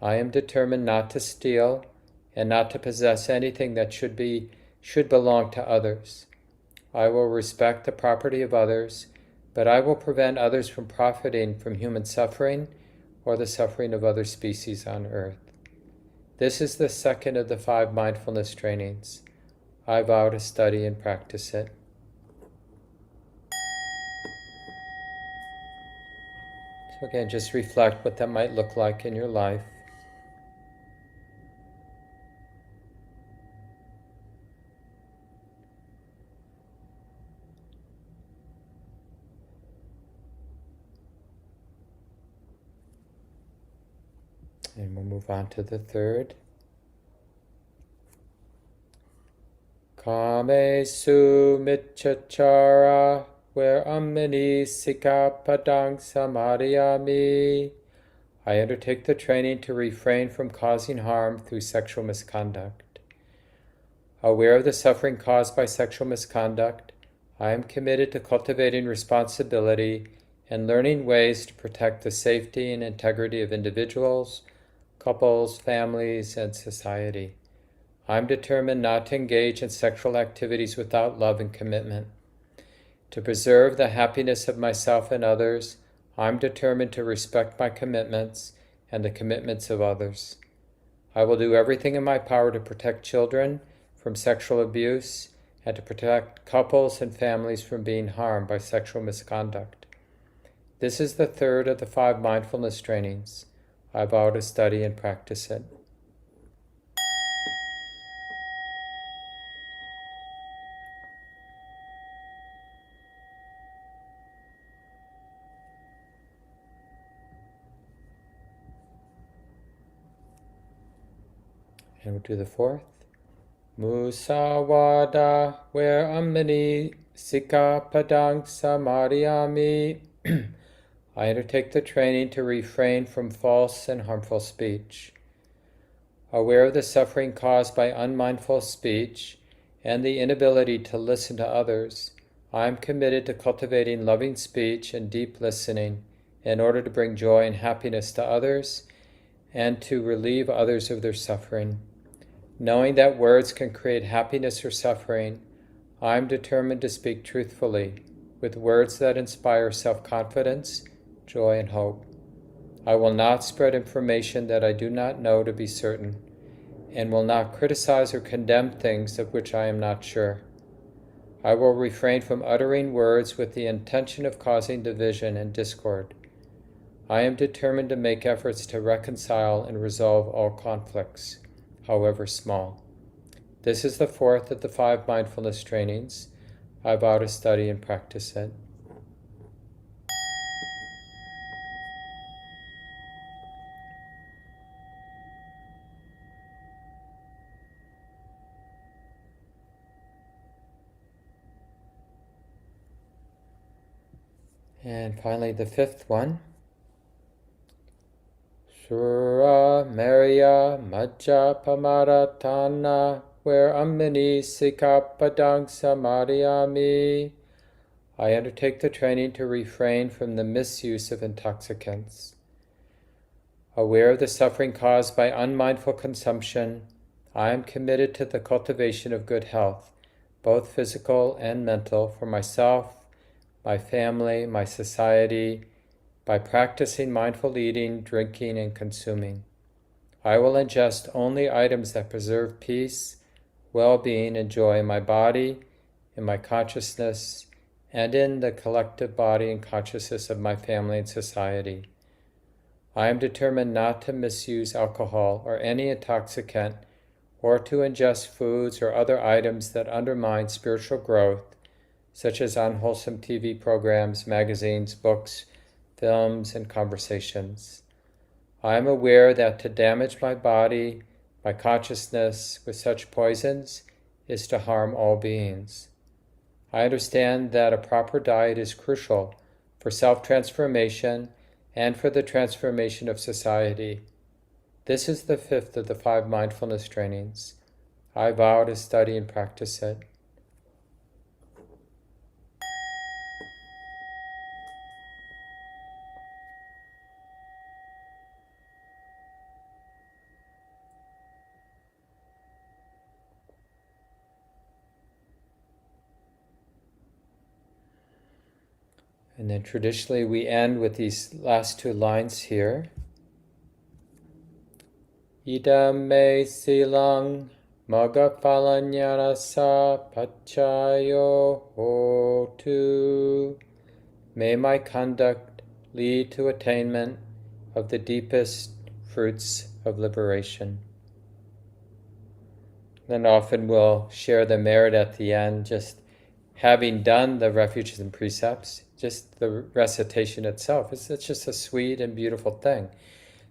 I am determined not to steal and not to possess anything that should belong to others. I will respect the property of others, but I will prevent others from profiting from human suffering or the suffering of other species on earth. This is the second of the 5 mindfulness trainings. I vow to study and practice it. So again, just reflect what that might look like in your life. And we'll move on to the third. Kame su michachara, where amini sikapadang samadhiyami. I undertake the training to refrain from causing harm through sexual misconduct. Aware of the suffering caused by sexual misconduct, I am committed to cultivating responsibility and learning ways to protect the safety and integrity of individuals, couples, families, and society. I'm determined not to engage in sexual activities without love and commitment. To preserve the happiness of myself and others, I'm determined to respect my commitments and the commitments of others. I will do everything in my power to protect children from sexual abuse and to protect couples and families from being harmed by sexual misconduct. This is the third of the 5 mindfulness trainings. I vow to study and practice it. And we'll do the fourth. Musawada, where amini sikapadang samadhiyami. I undertake the training to refrain from false and harmful speech. Aware of the suffering caused by unmindful speech and the inability to listen to others, I am committed to cultivating loving speech and deep listening in order to bring joy and happiness to others and to relieve others of their suffering. Knowing that words can create happiness or suffering, I am determined to speak truthfully, with words that inspire self-confidence, joy, and hope. I will not spread information that I do not know to be certain, and will not criticize or condemn things of which I am not sure. I will refrain from uttering words with the intention of causing division and discord. I am determined to make efforts to reconcile and resolve all conflicts, however small. This is the fourth of the 5 mindfulness trainings. I vow to study and practice it. And finally, the 5th one. Sura Maria Majja Pamaratana, where Ammini Sikapadang Samadhyami. I undertake the training to refrain from the misuse of intoxicants. Aware of the suffering caused by unmindful consumption, I am committed to the cultivation of good health, both physical and mental, for myself, my family, my society, by practicing mindful eating, drinking, and consuming. I will ingest only items that preserve peace, well-being, and joy in my body, in my consciousness, and in the collective body and consciousness of my family and society. I am determined not to misuse alcohol or any intoxicant, or to ingest foods or other items that undermine spiritual growth, such as unwholesome TV programs, magazines, books, films, and conversations. I am aware that to damage my body, my consciousness, with such poisons is to harm all beings. I understand that a proper diet is crucial for self-transformation and for the transformation of society. This is the fifth of the 5 mindfulness trainings. I vow to study and practice it. And then traditionally we end with these last 2 lines here. Idam me silang magapalanyarasa pachayo hotu. May my conduct lead to attainment of the deepest fruits of liberation. Then often we'll share the merit at the end, just having done the refuges and precepts, just the recitation itself. It's just a sweet and beautiful thing.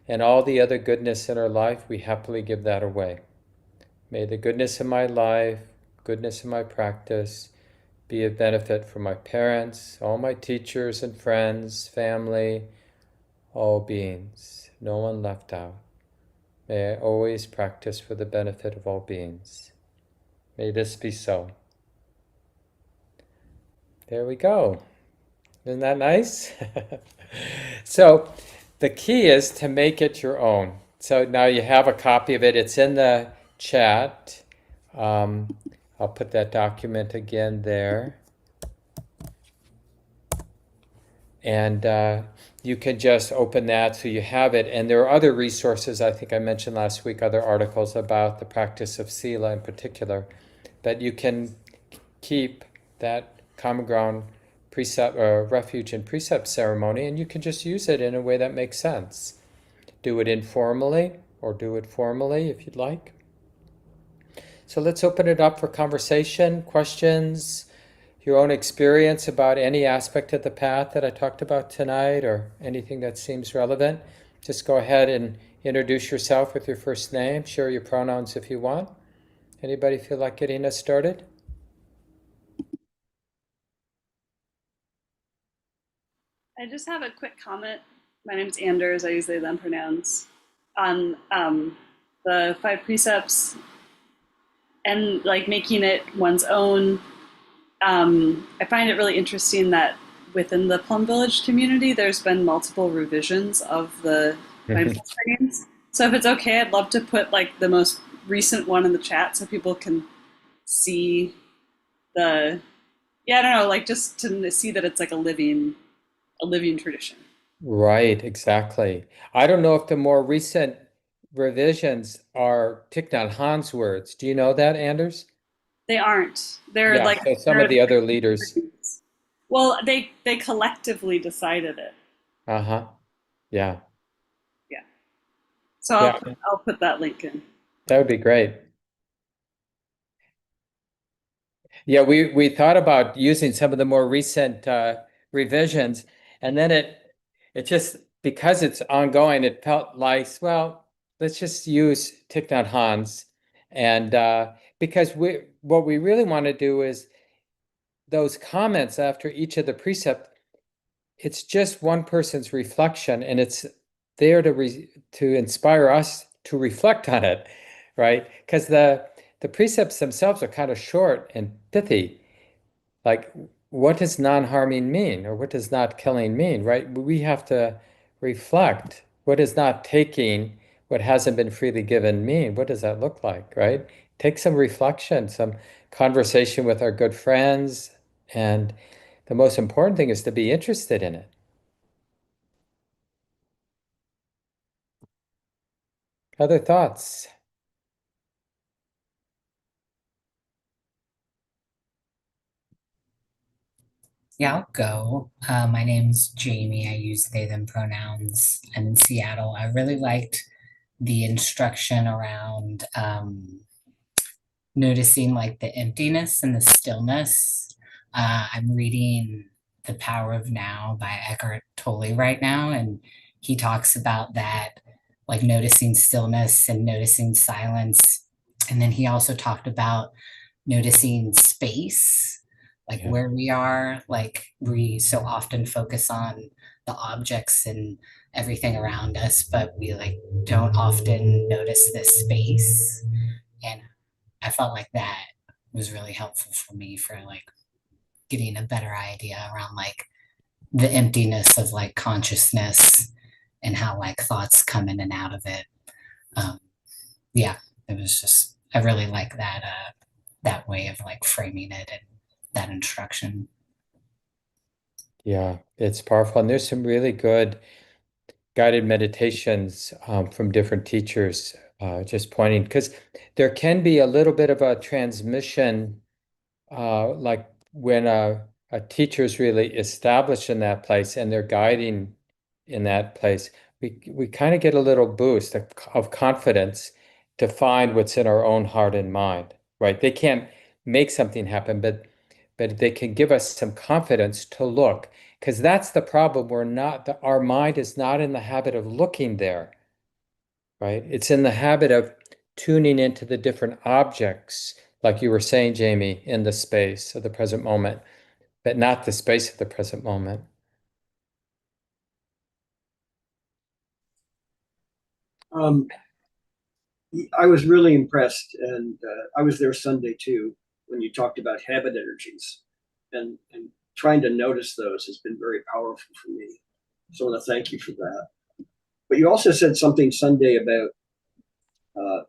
And all the other goodness in our life, we happily give that away. May the goodness in my life, goodness in my practice, be of benefit for my parents, all my teachers and friends, family, all beings, no one left out. May I always practice for the benefit of all beings. May this be so. There we go. Isn't that nice? So the key is to make it your own. So now you have a copy of it. It's in the chat. I'll put that document again there. And you can just open that so you have it. And there are other resources, I think I mentioned last week, other articles about the practice of sila in particular. But you can keep that common ground precept refuge and precept ceremony, and you can just use it in a way that makes sense. Do it informally or do it formally if you'd like. So let's open it up for conversation, questions, your own experience about any aspect of the path that I talked about tonight or anything that seems relevant. Just go ahead and introduce yourself with your first name, share your pronouns if you want. Anybody feel like getting us started? I just have a quick comment. My name's Anders. I use they them pronouns on the 5 precepts and like making it one's own. I find it really interesting that within the Plum Village community, there's been multiple revisions of the mindfulness trainings. So if it's okay, I'd love to put like the most recent one in the chat so people can see the, yeah, I don't know, like just to see that it's like a living tradition. Right, exactly. I don't know if the more recent revisions are Thich Nhat Hanh's words. Do you know that, Anders? They aren't. They're Yeah, like so some of they're the other leaders. well, they collectively decided it. Uh-huh. Yeah. Yeah. So Yeah, I'll put that link in. that would be great. Yeah, we thought about using some of the more recent revisions, and then it just because it's ongoing, it felt like, well, let's just use Thich Nhat Hanh's, and because what we really want to do is those comments after each of the precept, it's just one person's reflection, and there to inspire us to reflect on it, right? Because the precepts themselves are kind of short and pithy. Like, what does non-harming mean, or what does not killing mean, right? We have to reflect. What does not taking what hasn't been freely given mean? What does that look like, right? Take some reflection, some conversation with our good friends, and the most important thing is to be interested in it. Other thoughts? Yeah, I'll go. My name's Jamie. I use they, them pronouns. I'm in Seattle. I really liked the instruction around noticing like the emptiness and the stillness. I'm reading The Power of Now by Eckhart Tolle right now, and he talks about that, like noticing stillness and noticing silence. And then he also talked about noticing space, like Yeah. where we are. Like we so often focus on the objects and everything around us, but we like don't often notice this space. And I felt like that was really helpful for me for like getting a better idea around like the emptiness of like consciousness and how like thoughts come in and out of it. Um, yeah, it was just I really like that that way of like framing it and that instruction. Yeah, it's powerful. And there's some really good guided meditations from different teachers, just pointing, because there can be a little bit of a transmission, like when a teacher is really established in that place and they're guiding in that place, we kind of get a little boost of confidence to find what's in our own heart and mind, right? They can't make something happen, but they can give us some confidence to look, because that's the problem. Our mind is not in the habit of looking there, right? It's in the habit of tuning into the different objects, like you were saying, Jamie, in the space of the present moment, but not the space of the present moment. Um, I was really impressed, and I was there Sunday too when you talked about habit energies, and trying to notice those has been very powerful for me. So I want to thank you for that. But you also said something Sunday about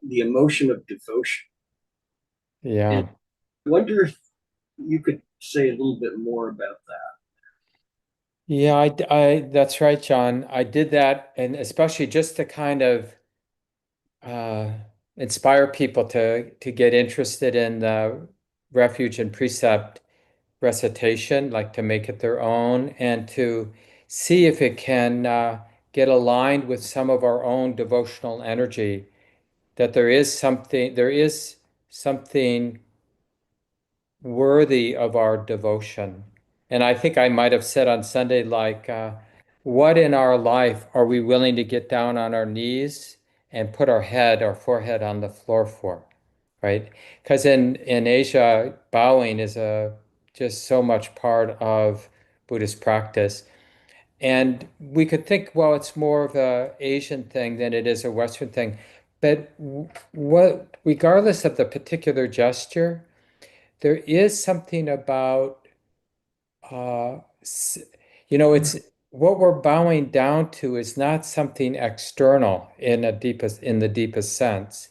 the emotion of devotion, and Yeah. I wonder if you could say a little bit more about that. Yeah, that's right, John. I did that, and especially just to kind of uh, inspire people to get interested in the refuge and precept recitation, like to make it their own, and to see if it can get aligned with some of our own devotional energy. That there is something worthy of our devotion. And I think I might have said on Sunday, like, what in our life are we willing to get down on our knees and put our forehead on the floor for, right? Because in Asia, bowing is a just so much part of Buddhist practice. And we could think, well, it's more of a Asian thing than it is a Western thing. But regardless of the particular gesture, there is something about, uh, s- it's what we're bowing down to is not something external in the deepest sense.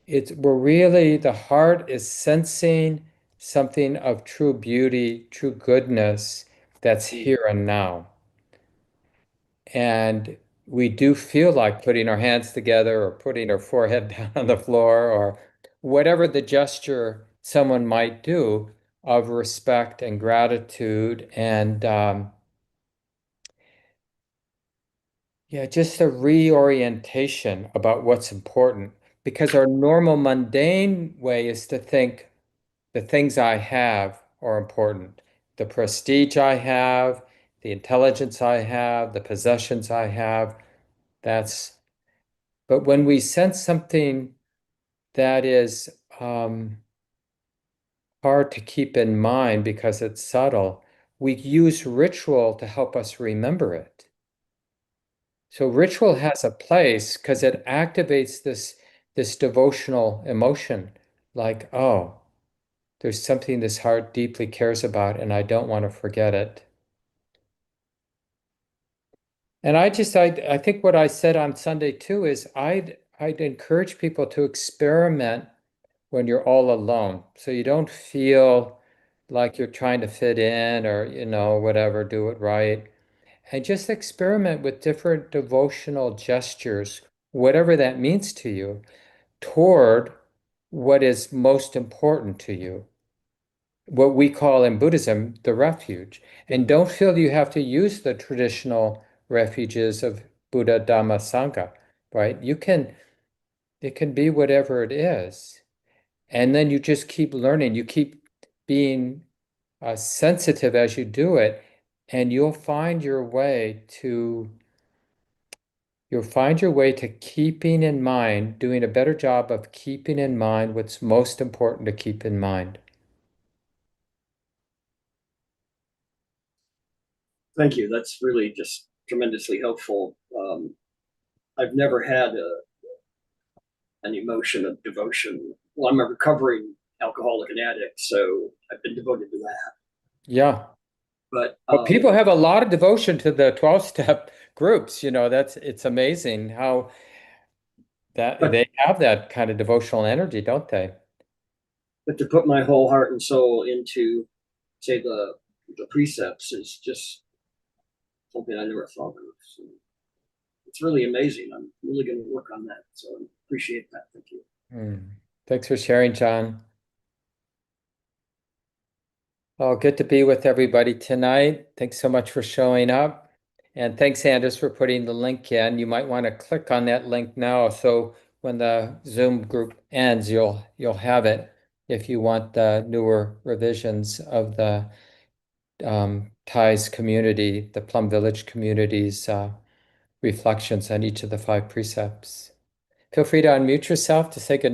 We're really, the heart is sensing something of true beauty, true goodness that's here and now. And we do feel like putting our hands together or putting our forehead down on the floor or whatever the gesture someone might do of respect and gratitude and yeah, just a reorientation about what's important. Because our normal mundane way is to think the things I have are important. The prestige I have, the intelligence I have, the possessions I have, that's but when we sense something that is hard to keep in mind because it's subtle, we use ritual to help us remember it. So ritual has a place because it activates this devotional emotion, like, oh, there's something this heart deeply cares about, and I don't want to forget it. And I think what I said on Sunday too is I'd encourage people to experiment when you're all alone. So you don't feel like you're trying to fit in or, whatever, do it right. And just experiment with different devotional gestures, whatever that means to you, toward what is most important to you, what we call in Buddhism the refuge. And don't feel you have to use the traditional refuges of Buddha, Dhamma, Sangha, right? It can be whatever it is. And then you just keep learning, you keep being sensitive as you do it, and you'll find your way to keeping in mind, doing a better job of keeping in mind what's most important to keep in mind. Thank you. That's really just tremendously helpful. I've never had an emotion of devotion. Well, I'm a recovering alcoholic and addict, so I've been devoted to that. Yeah. But Well, people have a lot of devotion to the 12-step groups. It's amazing how that but they have that kind of devotional energy, don't they? but to put my whole heart and soul into, say, the precepts is just something I never thought of. So it's really amazing. I'm really going to work on that. So I appreciate that. Thank you. Thanks for sharing, John. Oh, good to be with everybody tonight. Thanks so much for showing up. And thanks, Anders, for putting the link in. You might want to click on that link now, so when the Zoom group ends, you'll have it if you want the newer revisions of the Thais community, the Plum Village community's reflections on each of the 5 precepts. Feel free to unmute yourself to say good